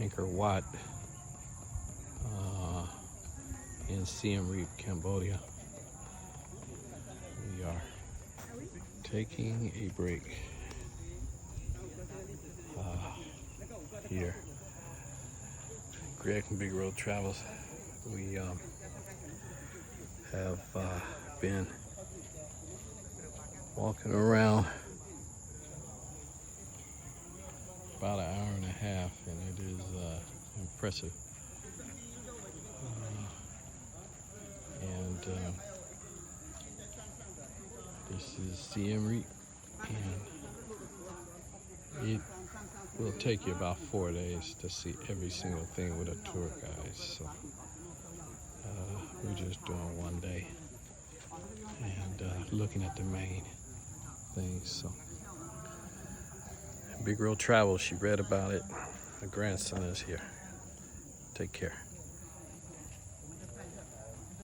Angkor Wat in Siem Reap, Cambodia. We are taking a break here. Greg from Big Road Travels. We have been walking around about an hour and a half, and it is impressive. This is Siem Reap, and it will take you about 4 days to see every single thing with a tour guide. So we're just doing 1 day and looking at the main things. So Big Road Travel, she read about it. My grandson is here. Take care.